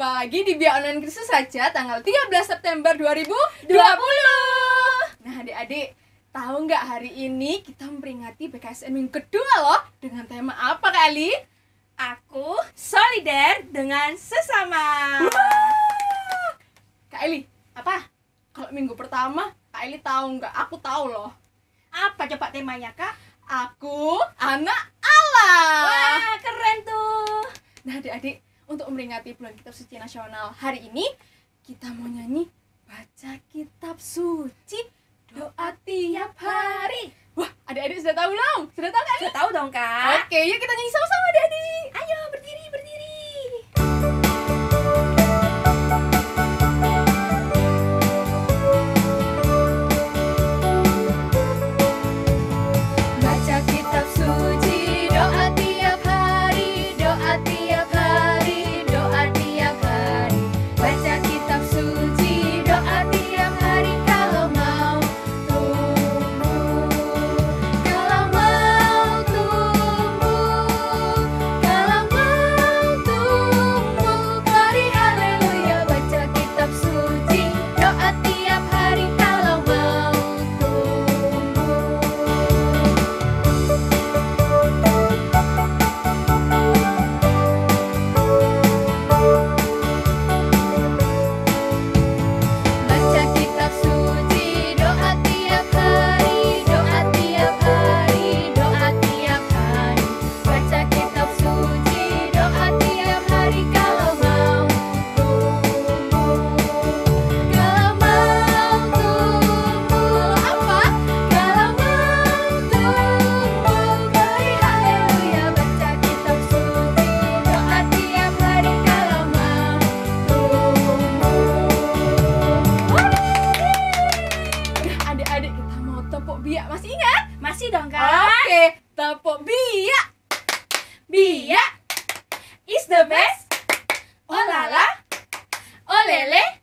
Jumpa lagi di Biak Online Kristus saja tanggal 13 September 2020. Nah adik-adik, tahu nggak hari ini kita memperingati BKSN minggu kedua loh. Dengan tema apa Kak Ali? Aku solider dengan sesama. Kak Ali, Apa? kalau minggu pertama Kak Ali tahu nggak? Aku tahu loh. Apa coba temanya, Kak? Aku anak Allah. Wah, keren tuh. Nah adik-adik, untuk memperingati bulan kitab suci nasional hari ini, kita mau nyanyi baca kitab suci, doa tiap hari. Wah, adik-adik sudah tahu belum? Sudah tahu kan? Sudah tahu dong, Kak. Oke, yuk kita nyanyi sama-sama adik-adik. Ayo berdiri, berdiri. Baca kitab suci, doa tiap hari, doa tiap hari, doa tiap hari. Baca kitab suci, doa tiap hari kalau mau tumbuh. Kalau mau tumbuh, kalau mau tumbuh. Mari haleluya, baca kitab suci, doa tiap hari kalau mau tumbuh. Baca kitab suci, doa tiap hari, doa tiap hari, doa tiap hari. Baca kitab suci, doa tiap hari kalau mau tumbuh. Kalau mau tumbuh apa? Kalau mau tumbuh, mari haleluya, baca kitab suci, doa tiap hari kalau mau tumbuh. Udah adik-adik, kita mau tepuk biak, masih ingat? Masih dong, Kak. Oke, tepuk biak. Biak is the best. Oh lala, oh lele,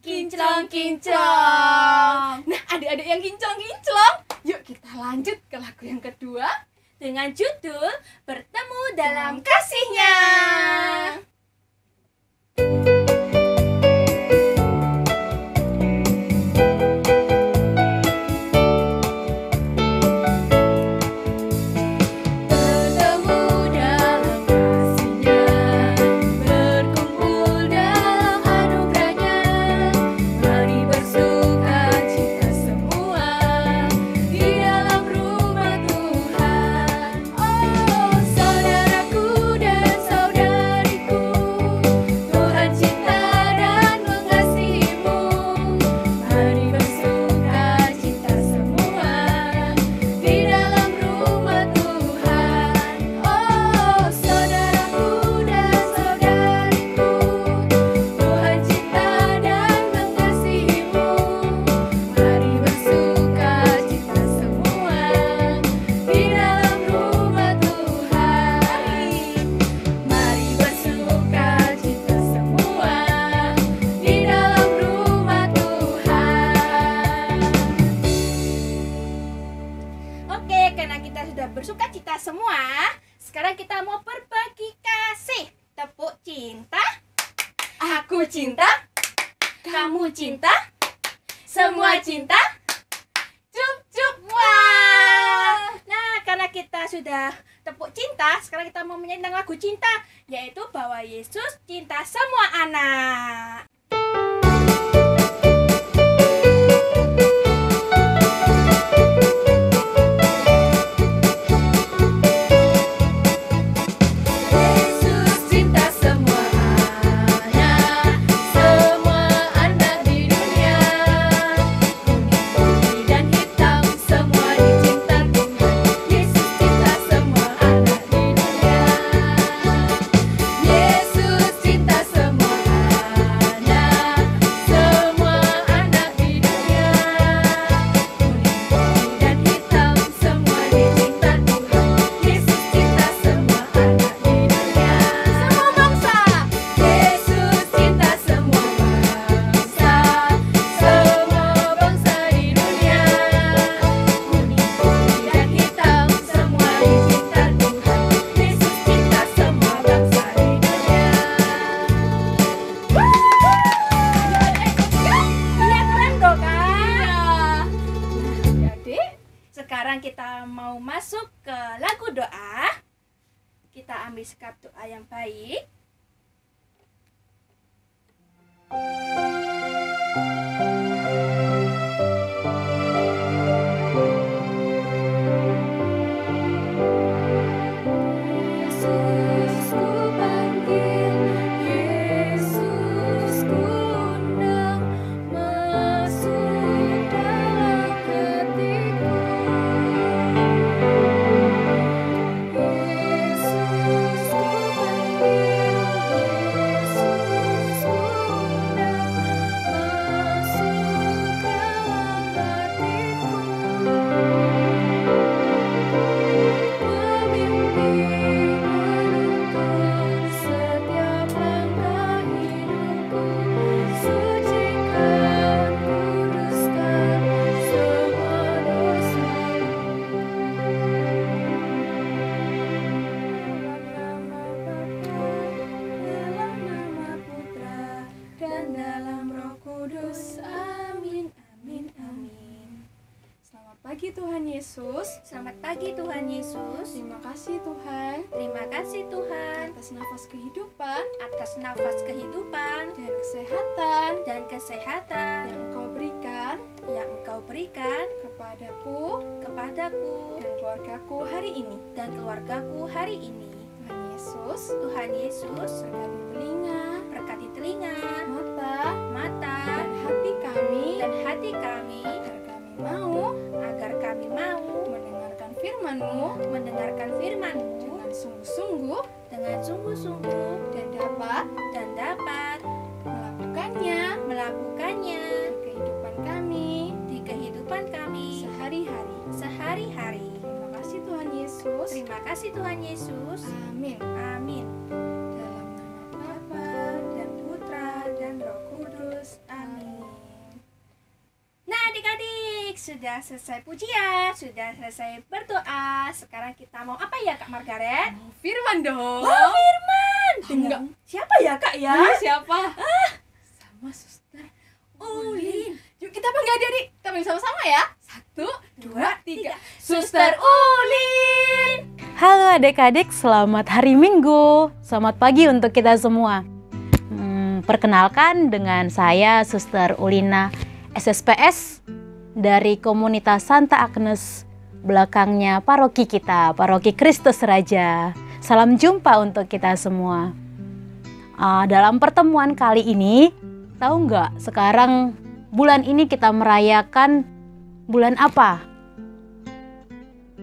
kinclong kinclong. Nah adik-adik yang kinclong kinclong, yuk kita lanjut ke lagu yang kedua. Dengan judul Bertemu dalam Kasihnya. Bertemu dalam kasih-Nya, berkumpul dalam anugerah-Nya. Mari bersuka cita semua di dalam rumah Tuhan. Oh saudaraku dan saudariku, Tuhan cinta dan mengasihimu. Mari bersuka cita semua di dalam rumah Tuhan. Oh saudaraku dan saudariku, Tuhan cinta dan mengasihimu. Mari bersuka cita semua di dalam rumah Tuhan. Mari bersuka cita semua di dalam rumah Tuhan. Oke, karena kita sudah bersuka cita semua, sekarang kita mau berbagi kasih. Tepuk cinta. Aku cinta, kamu cinta, semua cinta. Cup cup wah. Nah, karena kita sudah tepuk cinta, sekarang kita mau menyanyi tentang lagu cinta, yaitu bahwa Yesus cinta semua anak. Yesus cinta semua anak di dunia. Kuning, putih dan hitam semua dicinta Tuhan. Yesus cinta semua anak di dunia. Yesus cinta semua memberi sikap doa yang baik. Pagi Tuhan Yesus. Selamat pagi Tuhan Yesus. Terima kasih Tuhan Terima kasih Tuhan atas nafas kehidupan atas nafas kehidupan dan kesehatan yang Engkau berikan kepadaku dan keluargaku hari ini. Tuhan Yesus, berkati telinga, mata, dan hati kami agar kami mau mendengarkan firman-Mu dengan sungguh-sungguh dan dapat melakukannya di kehidupan kami sehari-hari. Terima kasih Tuhan Yesus. Amin. Amin. Dalam nama Bapa dan Putra dan Roh Kudus. Amin. Nah, adik-adik, sudah selesai pujian, sudah selesai berdoa. Sekarang kita mau apa ya, Kak Margaret? Firman dong. Oh, firman. Enggak. Siapa ya, Kak ya? Siapa? Sama Suster Ulin. Yuk kita panggil adik-adik. Kita panggil sama-sama ya. 1, 2, 3. Suster Ulin. Halo adik-adik, selamat hari Minggu. Selamat pagi untuk kita semua. Perkenalkan dengan saya Suster Ulina SSPS dari komunitas Santa Agnes, belakangnya paroki kita, Paroki Kristus Raja. Salam jumpa untuk kita semua. Dalam pertemuan kali ini, tahu nggak sekarang bulan ini kita merayakan bulan apa?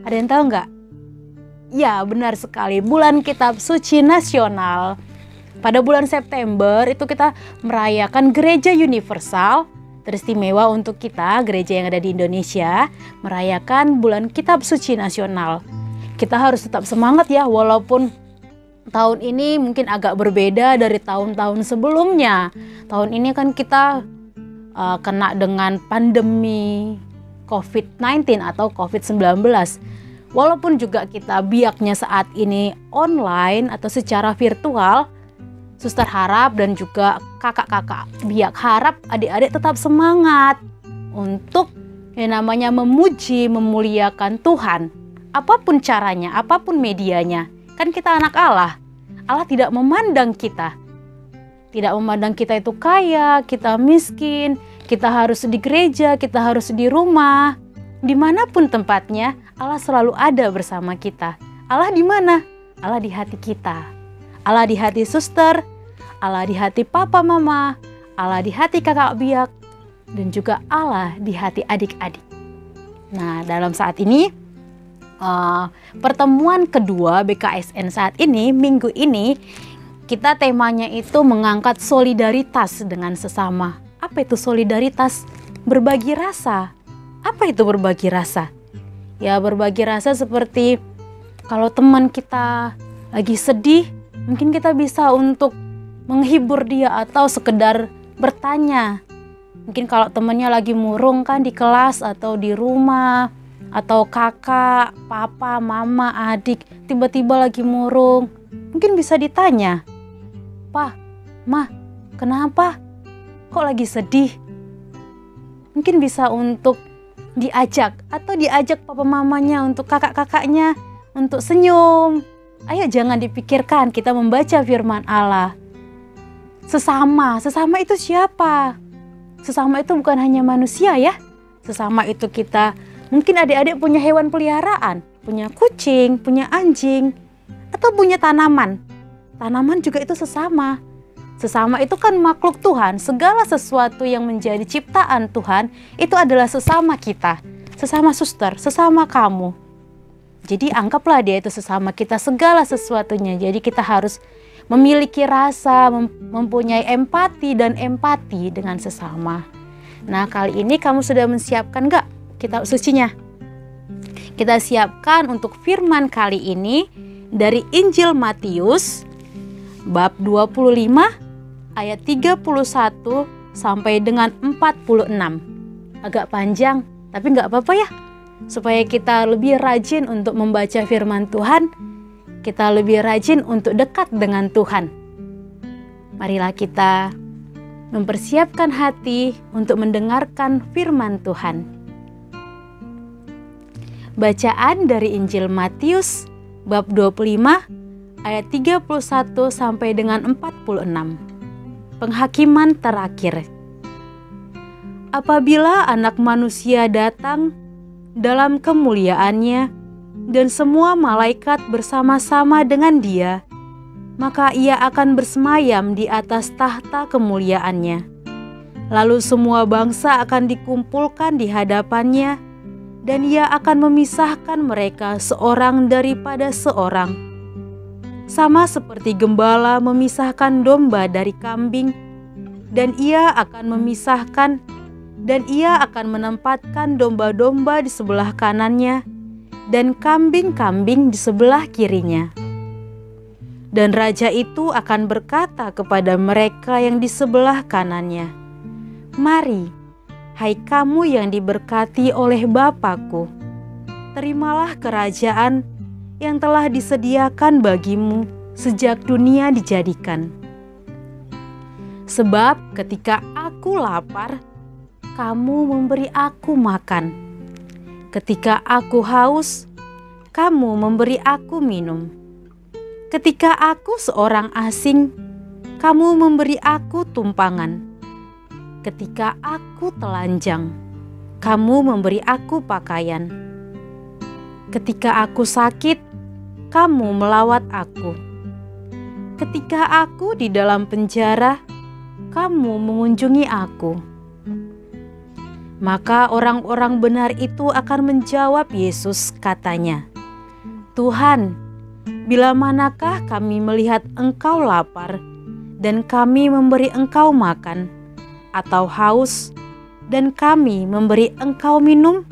Ada yang tahu nggak? Ya, benar sekali, bulan Kitab Suci Nasional. Pada bulan September itu kita merayakan Gereja Universal, teristimewa untuk kita, gereja yang ada di Indonesia, merayakan bulan Kitab Suci Nasional. Kita harus tetap semangat ya, walaupun tahun ini mungkin agak berbeda dari tahun-tahun sebelumnya. Tahun ini kan kita kena dengan pandemi COVID-19 atau COVID-19. Walaupun juga kita biaknya saat ini online atau secara virtual, Suster harap dan juga kakak-kakak biak harap adik-adik tetap semangat untuk yang namanya memuji, memuliakan Tuhan. Apapun caranya, apapun medianya. Kan kita anak Allah. Allah tidak memandang kita. Tidak memandang kita itu kaya, kita miskin, kita harus di gereja, kita harus di rumah. Dimanapun tempatnya, Allah selalu ada bersama kita. Allah di mana? Allah di hati kita. Allah di hati suster, Allah di hati papa mama, Allah di hati kakak biak, dan juga Allah di hati adik-adik. Nah, dalam saat ini, pertemuan kedua BKSN saat ini, minggu ini, kita temanya itu mengangkat solidaritas dengan sesama. Apa itu solidaritas? Berbagi rasa. Apa itu berbagi rasa? Ya, berbagi rasa seperti kalau teman kita lagi sedih, mungkin kita bisa untuk menghibur dia atau sekedar bertanya. Mungkin kalau temannya lagi murung kan di kelas atau di rumah, atau kakak, papa, mama, adik tiba-tiba lagi murung, mungkin bisa ditanya, "Pak, Ma, kenapa? Kok lagi sedih?" Mungkin bisa untuk diajak atau diajak papa mamanya untuk kakak-kakaknya untuk senyum, Ayo jangan dipikirkan kita membaca firman Allah. Sesama itu siapa? Sesama itu bukan hanya manusia ya. Sesama itu kita, mungkin adik-adik punya hewan peliharaan, punya kucing, punya anjing, atau punya tanaman. Tanaman juga itu sesama. Sesama itu kan makhluk Tuhan. Segala sesuatu yang menjadi ciptaan Tuhan itu adalah sesama kita. Sesama suster, sesama kamu. Jadi anggaplah dia itu sesama kita segala sesuatunya. Jadi kita harus memiliki rasa, mempunyai empati dan empati dengan sesama. Nah, kali ini kamu sudah menyiapkan gak kitab sucinya? Kita siapkan untuk firman kali ini dari Injil Matius bab 25 ayat 31 sampai dengan 46. Agak panjang, tapi gak apa-apa ya. Supaya kita lebih rajin untuk membaca firman Tuhan, kita lebih rajin untuk dekat dengan Tuhan. Marilah kita mempersiapkan hati untuk mendengarkan firman Tuhan. Bacaan dari Injil Matius bab 25 ayat 31 sampai dengan 46. Penghakiman terakhir. Apabila Anak Manusia datang dalam kemuliaannya dan semua malaikat bersama-sama dengan Dia, maka Ia akan bersemayam di atas tahta kemuliaannya. Lalu semua bangsa akan dikumpulkan di hadapannya, dan Ia akan memisahkan mereka seorang daripada seorang, sama seperti gembala memisahkan domba dari kambing, dan Ia akan menempatkan domba-domba di sebelah kanannya dan kambing-kambing di sebelah kirinya. Dan raja itu akan berkata kepada mereka yang di sebelah kanannya, "Mari, hai kamu yang diberkati oleh Bapa-Ku, terimalah kerajaan yang telah disediakan bagimu sejak dunia dijadikan. Sebab ketika aku lapar, kamu memberi aku makan. Ketika aku haus, kamu memberi aku minum. Ketika aku seorang asing, kamu memberi aku tumpangan. Ketika aku telanjang, kamu memberi aku pakaian. Ketika aku sakit, kamu melawat aku. Ketika aku di dalam penjara, kamu mengunjungi aku." Maka orang-orang benar itu akan menjawab Yesus, katanya, "Tuhan, bila manakah kami melihat Engkau lapar dan kami memberi Engkau makan, atau haus dan kami memberi Engkau minum?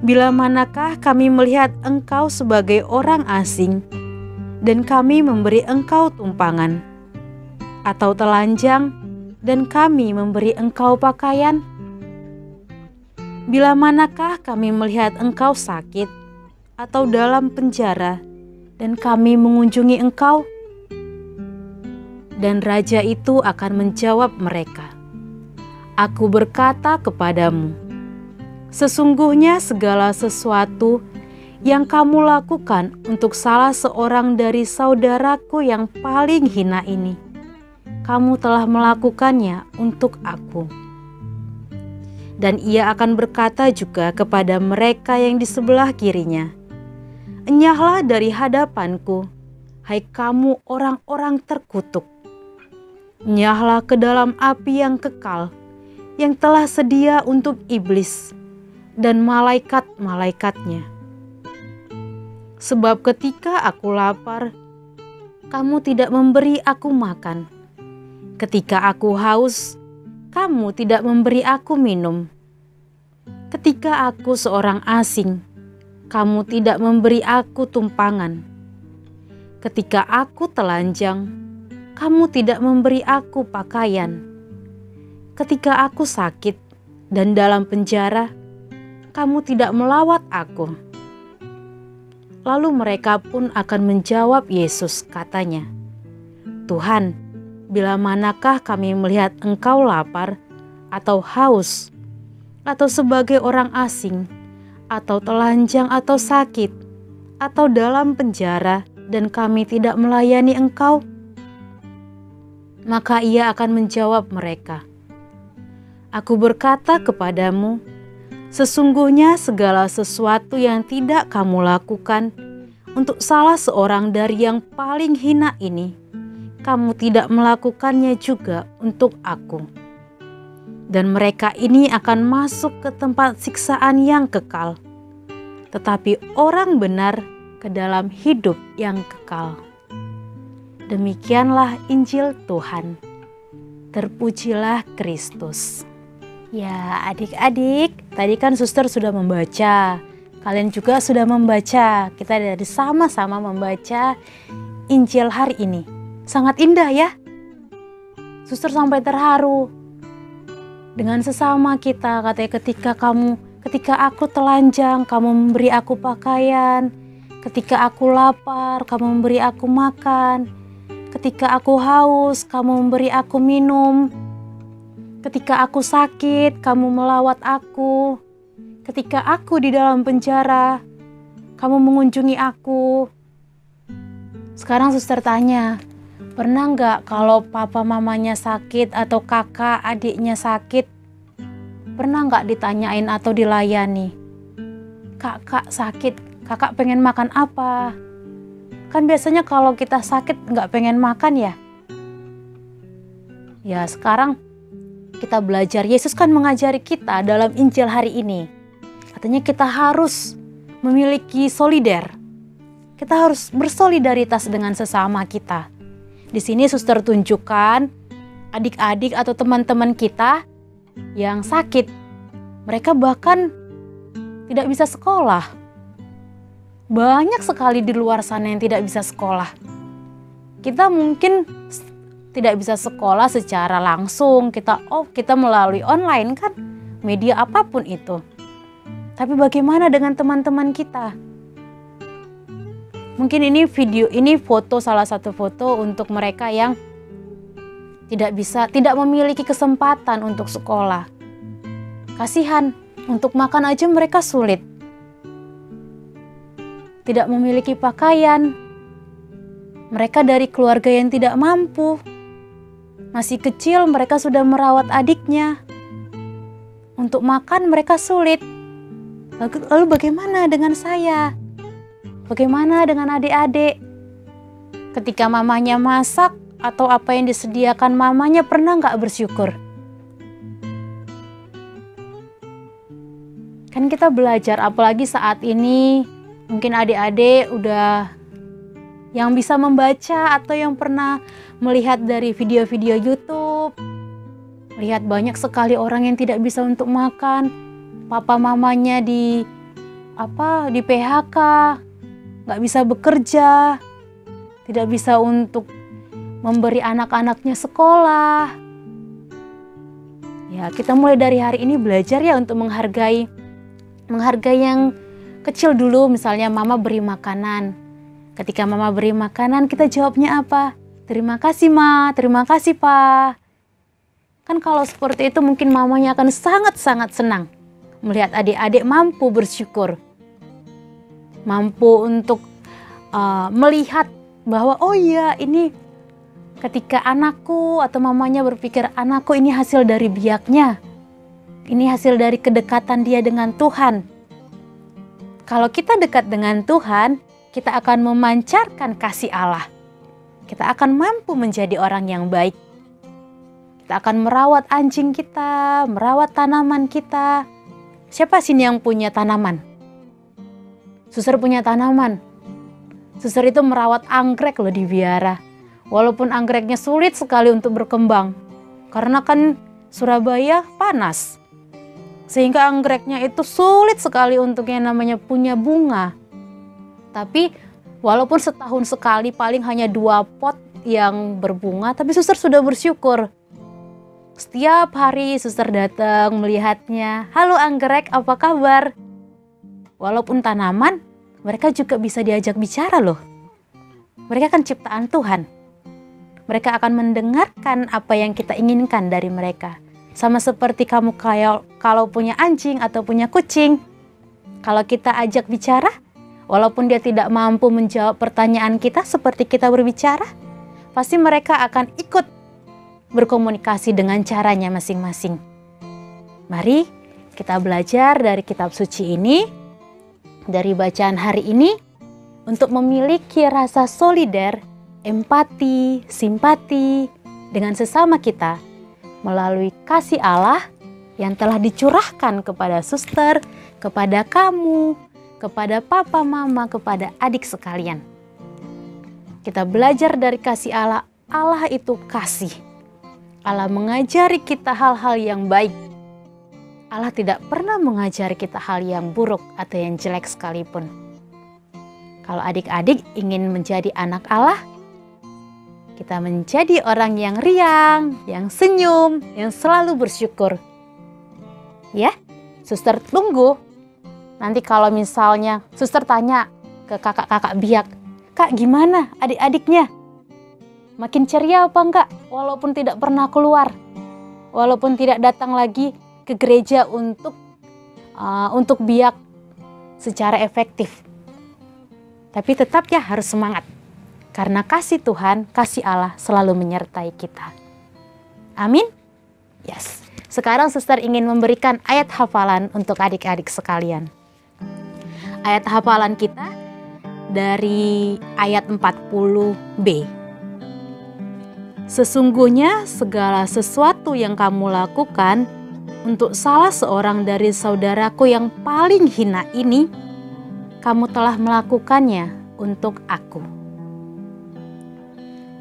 Bila manakah kami melihat Engkau sebagai orang asing dan kami memberi Engkau tumpangan, atau telanjang dan kami memberi Engkau pakaian? Bila manakah kami melihat Engkau sakit atau dalam penjara dan kami mengunjungi Engkau?" Dan raja itu akan menjawab mereka, "Aku berkata kepadamu, sesungguhnya segala sesuatu yang kamu lakukan untuk salah seorang dari saudaraku yang paling hina ini, kamu telah melakukannya untuk aku." Dan ia akan berkata juga kepada mereka yang di sebelah kirinya, "Enyahlah dari hadapanku, hai kamu orang-orang terkutuk. Enyahlah ke dalam api yang kekal, yang telah sedia untuk iblis dan malaikat-malaikatnya. Sebab ketika aku lapar, kamu tidak memberi aku makan. Ketika aku haus, kamu tidak memberi aku minum. Ketika aku seorang asing, kamu tidak memberi aku tumpangan. Ketika aku telanjang, kamu tidak memberi aku pakaian. Ketika aku sakit dan dalam penjara, kamu tidak melawat aku." Lalu mereka pun akan menjawab Yesus, katanya, "Tuhan, bila manakah kami melihat Engkau lapar atau haus, atau sebagai orang asing, atau telanjang atau sakit, atau dalam penjara dan kami tidak melayani engkau?" Maka ia akan menjawab mereka, "Aku berkata kepadamu, sesungguhnya segala sesuatu yang tidak kamu lakukan untuk salah seorang dari yang paling hina ini, kamu tidak melakukannya juga untuk aku. Dan mereka ini akan masuk ke tempat siksaan yang kekal, tetapi orang benar ke dalam hidup yang kekal." Demikianlah Injil Tuhan. Terpujilah Kristus. Ya, adik-adik, tadi kan suster sudah membaca. Kalian juga sudah membaca. Kita dari sama-sama membaca Injil hari ini. Sangat indah ya. Suster sampai terharu. Dengan sesama kita, katanya ketika aku telanjang, kamu memberi aku pakaian. Ketika aku lapar, kamu memberi aku makan. Ketika aku haus, kamu memberi aku minum. Ketika aku sakit, kamu melawat aku. Ketika aku di dalam penjara, kamu mengunjungi aku. Sekarang suster tanya, pernah nggak kalau papa mamanya sakit atau kakak adiknya sakit, pernah nggak ditanyain atau dilayani? Kakak sakit, kakak pengen makan apa? Kan biasanya kalau kita sakit nggak pengen makan ya. Ya sekarang kita belajar, Yesus kan mengajari kita dalam Injil hari ini. Katanya kita harus memiliki solider. Kita harus bersolidaritas dengan sesama kita. Di sini suster tunjukkan adik-adik atau teman-teman kita yang sakit. Mereka bahkan tidak bisa sekolah. Banyak sekali di luar sana yang tidak bisa sekolah. Kita mungkin tidak bisa sekolah secara langsung, kita melalui online kan, media apapun itu. Tapi bagaimana dengan teman-teman kita? Mungkin ini foto, salah satu foto untuk mereka yang tidak memiliki kesempatan untuk sekolah. Kasihan, untuk makan aja mereka sulit. Tidak memiliki pakaian. Mereka dari keluarga yang tidak mampu. Masih kecil mereka sudah merawat adiknya. Untuk makan mereka sulit. Lalu bagaimana dengan saya? Bagaimana dengan adik-adik? Ketika mamanya masak atau apa yang disediakan mamanya, pernah nggak bersyukur? Kan kita belajar, apalagi saat ini mungkin adik-adik udah yang bisa membaca atau yang pernah melihat dari video-video YouTube, melihat banyak sekali orang yang tidak bisa untuk makan, papa mamanya di PHK, nggak bisa bekerja, tidak bisa untuk memberi anak-anaknya sekolah. Ya, kita mulai dari hari ini belajar ya untuk menghargai yang kecil dulu. Misalnya mama beri makanan. Ketika mama beri makanan, kita jawabnya apa? Terima kasih ma, terima kasih pa. Kan kalau seperti itu mungkin mamanya akan sangat-sangat senang melihat adik-adik mampu bersyukur. Mampu untuk melihat bahwa oh iya, ini ketika anakku atau mamanya berpikir anakku ini hasil dari biaknya. Ini hasil dari kedekatan dia dengan Tuhan. Kalau kita dekat dengan Tuhan, kita akan memancarkan kasih Allah. Kita akan mampu menjadi orang yang baik. Kita akan merawat anjing kita, merawat tanaman kita. Siapa sini yang punya tanaman? Suster punya tanaman. Suster itu merawat anggrek loh di biara. Walaupun anggreknya sulit sekali untuk berkembang. Karena kan Surabaya panas. Sehingga anggreknya itu sulit sekali untuk yang namanya punya bunga. Tapi walaupun setahun sekali paling hanya 2 pot yang berbunga, tapi suster sudah bersyukur. Setiap hari suster datang melihatnya. Halo anggrek, apa kabar? Walaupun tanaman, mereka juga bisa diajak bicara loh. Mereka kan ciptaan Tuhan. Mereka akan mendengarkan apa yang kita inginkan dari mereka. Sama seperti kamu kalau punya anjing atau punya kucing. Kalau kita ajak bicara, Walaupun dia tidak mampu menjawab pertanyaan kita seperti kita berbicara, pasti mereka akan ikut berkomunikasi dengan caranya masing-masing. Mari kita belajar dari kitab suci ini, dari bacaan hari ini, untuk memiliki rasa solider, empati, simpati dengan sesama kita melalui kasih Allah yang telah dicurahkan kepada suster, kepada kamu, kepada papa, mama, kepada adik sekalian. Kita belajar dari kasih Allah. Allah itu kasih. Allah mengajari kita hal-hal yang baik. Allah tidak pernah mengajari kita hal yang buruk atau yang jelek sekalipun. Kalau adik-adik ingin menjadi anak Allah, kita menjadi orang yang riang, yang senyum, yang selalu bersyukur. Ya, suster tunggu. Nanti kalau misalnya suster tanya ke kakak-kakak biak, "Kak, gimana adik-adiknya? Makin ceria apa enggak? Walaupun tidak pernah keluar, walaupun tidak datang lagi ke gereja untuk biak secara efektif. Tapi tetap ya harus semangat. Karena kasih Tuhan, kasih Allah selalu menyertai kita. Amin? Yes. Sekarang suster ingin memberikan ayat hafalan untuk adik-adik sekalian. Ayat hafalan kita dari ayat 40b. Sesungguhnya segala sesuatu yang kamu lakukan untuk salah seorang dari saudaraku yang paling hina ini, kamu telah melakukannya untuk aku.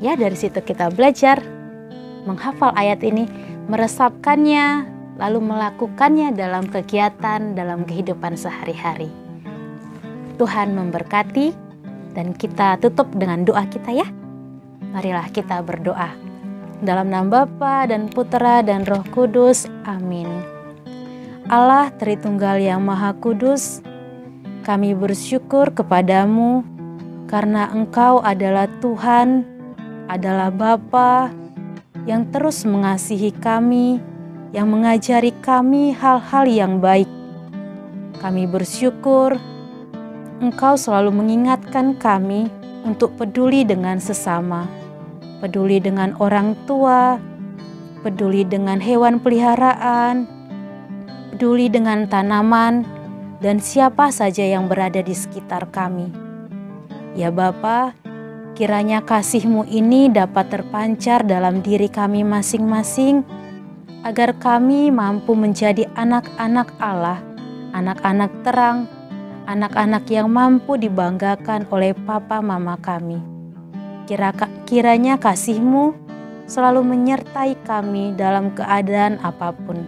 Ya, dari situ kita belajar menghafal ayat ini, meresapkannya, lalu melakukannya dalam kegiatan, dalam kehidupan sehari-hari. Tuhan memberkati, dan kita tutup dengan doa kita ya. Marilah kita berdoa. Dalam nama Bapa dan Putera dan Roh Kudus. Amin. Allah Tritunggal yang Maha Kudus, kami bersyukur kepadamu karena Engkau adalah Tuhan, adalah Bapa yang terus mengasihi kami, yang mengajari kami hal-hal yang baik. Kami bersyukur Engkau selalu mengingatkan kami untuk peduli dengan sesama, peduli dengan orang tua, peduli dengan hewan peliharaan, peduli dengan tanaman, dan siapa saja yang berada di sekitar kami. Ya Bapa, kiranya kasih-Mu ini dapat terpancar dalam diri kami masing-masing, agar kami mampu menjadi anak-anak Allah, anak-anak terang, anak-anak yang mampu dibanggakan oleh papa mama kami. Kiranya kasih-Mu selalu menyertai kami dalam keadaan apapun.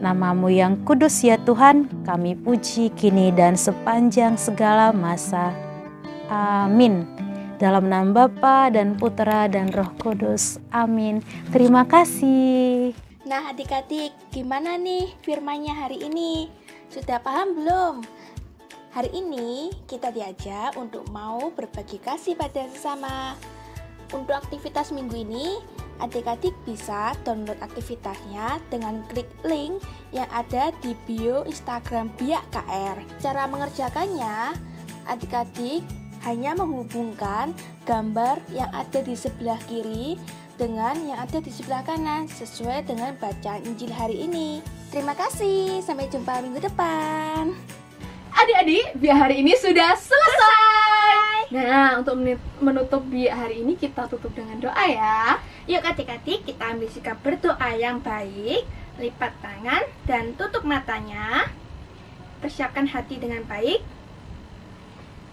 Nama-Mu yang kudus ya Tuhan, kami puji kini dan sepanjang segala masa. Amin. Dalam nama Bapa dan Putera dan Roh Kudus. Amin. Terima kasih. Nah adik-adik, gimana nih firman-Nya hari ini? Sudah paham belum? Hari ini kita diajak untuk mau berbagi kasih pada sesama. Untuk aktivitas minggu ini, adik-adik bisa download aktivitasnya dengan klik link yang ada di bio Instagram Biak KR. Cara mengerjakannya, adik-adik hanya menghubungkan gambar yang ada di sebelah kiri dengan yang ada di sebelah kanan sesuai dengan bacaan Injil hari ini. Terima kasih, sampai jumpa minggu depan. Adik-adik, biak hari ini sudah selesai. Nah, untuk menutup biak hari ini kita tutup dengan doa ya. Yuk adik-adik, kita ambil sikap berdoa yang baik. Lipat tangan dan tutup matanya. Persiapkan hati dengan baik.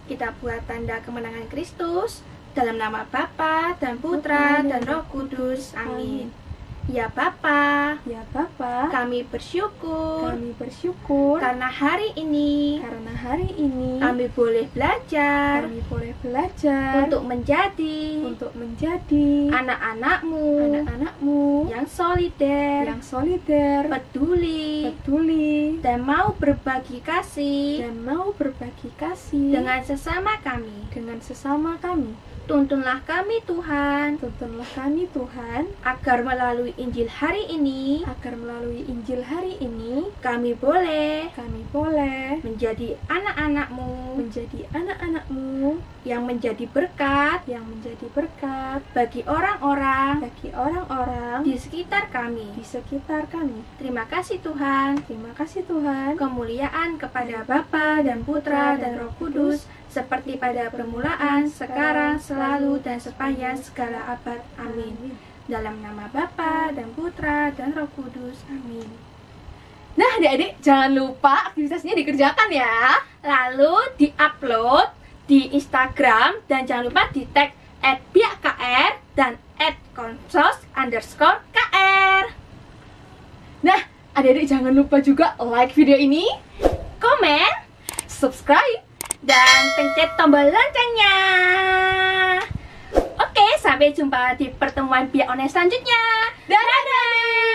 Kita buat tanda kemenangan Kristus. Dalam nama Bapa dan Putra dan Roh Kudus. Amin. Ya Bapa, Ya Bapa, kami bersyukur kami bersyukur karena hari ini kami boleh belajar kami boleh belajar untuk menjadi anak-anakmu yang solider, peduli, dan mau berbagi kasih dan mau berbagi kasih dengan sesama kami. Tuntunlah kami Tuhan, Tuntunlah kami Tuhan, agar melalui Injil hari ini kami boleh menjadi anak-anak-Mu yang menjadi berkat bagi orang-orang di sekitar kami. Terima kasih Tuhan. Kemuliaan kepada Bapa dan Putra dan Roh Kudus, seperti pada permulaan, sekarang, selalu, dan sepanjang segala abad. Amin. Dalam nama Bapa dan Putra dan Roh Kudus. Amin. Nah adik-adik, jangan lupa aktivitasnya dikerjakan ya. Lalu di-upload di Instagram, dan jangan lupa di-tag @biakkr dan @konsos_kr. Nah adik-adik jangan lupa juga like video ini, Komen, subscribe, dan pencet tombol loncengnya. Oke, sampai jumpa di pertemuan Biak Online selanjutnya. Dadah!